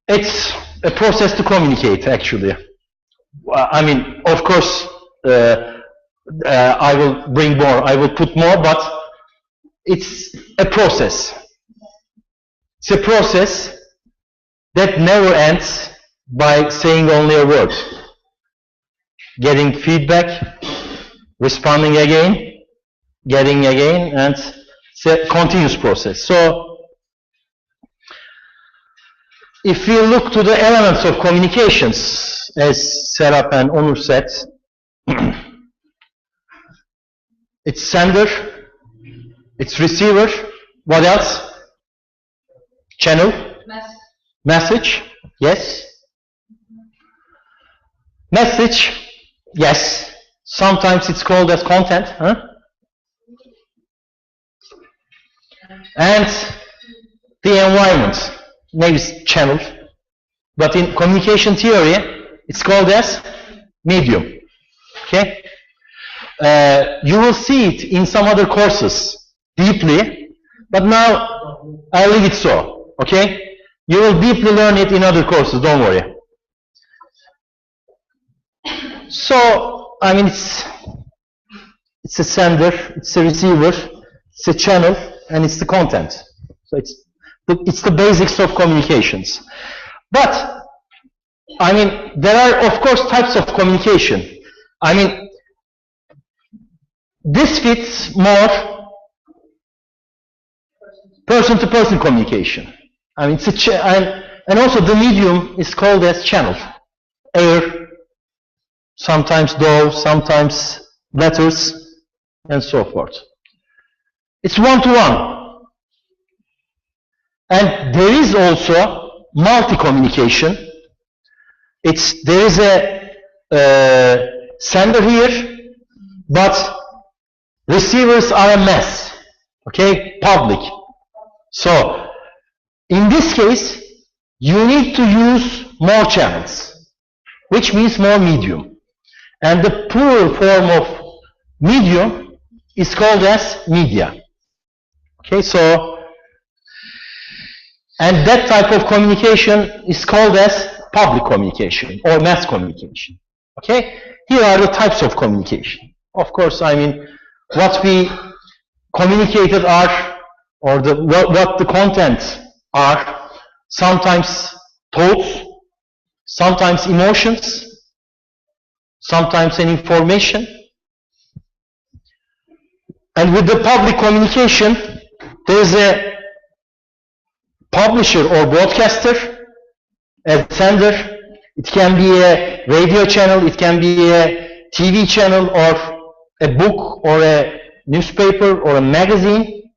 It's a process to communicate, actually. I mean, of course, I will bring more, I will put more, but it's a process. It's a process that never ends by saying only a word. Getting feedback, responding again, getting again, and it's a continuous process. So, if we look to the elements of communications, as Serap and Onur said, it's sender, it's receiver, what else? Channel? Message, yes. Message, yes. Sometimes it's called as content, huh? And the environment, maybe it's channel, but in communication theory, it's called as medium, okay? You will see it in some other courses deeply, but now I'll leave it so, okay? You will deeply learn it in other courses, don't worry. So, I mean, it's a sender, it's a receiver, it's a channel, and it's the content. So it's the basics of communications. But, I mean, there are, of course, types of communication. I mean, this fits more person-to-person communication. I mean, it's and also the medium is called as channel. Air, sometimes doors, sometimes letters, and so forth. It's one-to-one. And there is also multi-communication. There is a sender here, but receivers are a mess, okay, public. So, in this case, you need to use more channels, which means more medium. And the plural form of medium is called as media. Okay, so, and that type of communication is called as public communication or mass communication. Okay, here are the types of communication. Of course, I mean, what we communicated are, or what the contents are, sometimes thoughts, sometimes emotions, sometimes an information. And with the public communication, there is a publisher or broadcaster, a sender. It can be a radio channel, it can be a TV channel, or a book, or a newspaper, or a magazine.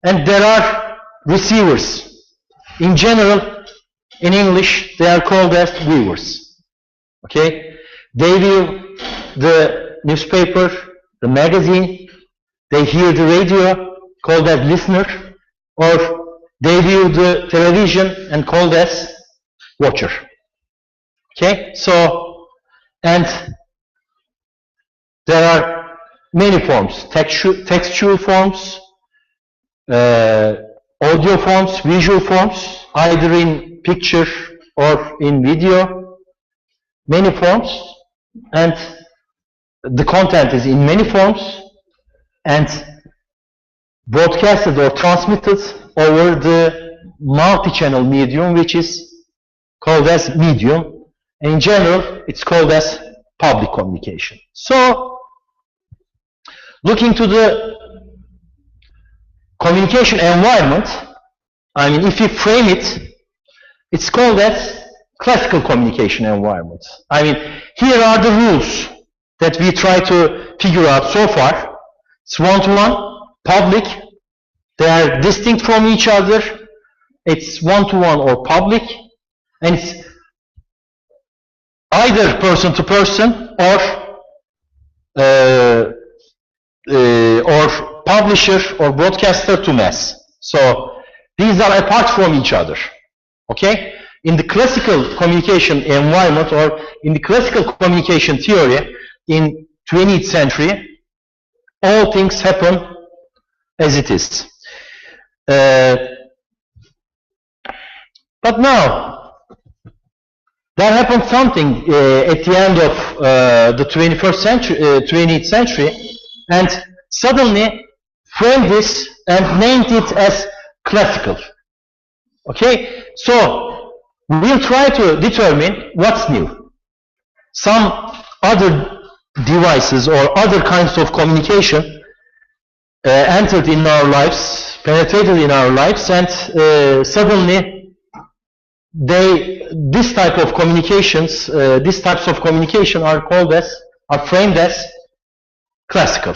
And there are receivers. In general, in English, they are called as viewers. Okay? They view the newspaper, the magazine, they hear the radio, called as listener, or they view the television and called as watcher. Okay? So, and there are many forms, textual forms, audio forms, visual forms, either in picture or in video, many forms, and the content is in many forms and broadcasted or transmitted over the multi-channel medium, which is called as medium. In general, it's called as public communication. So, looking to the communication environment, I mean, if you frame it, it's called as classical communication environment. I mean, here are the rules that we try to figure out so far. It's one-to-one, public, they are distinct from each other, it's one-to-one or public, and it's either person-to-person or publisher or broadcaster to mass. So these are apart from each other. Okay? In the classical communication environment or in the classical communication theory in 20th century, all things happen as it is. But now, There happened something at the end of the 21st century, 20th century, and suddenly framed this and named it as classical. Okay, so we'll try to determine what's new. Some other devices or other kinds of communication entered in our lives, penetrated in our lives, and suddenly these types of communication are framed as classical.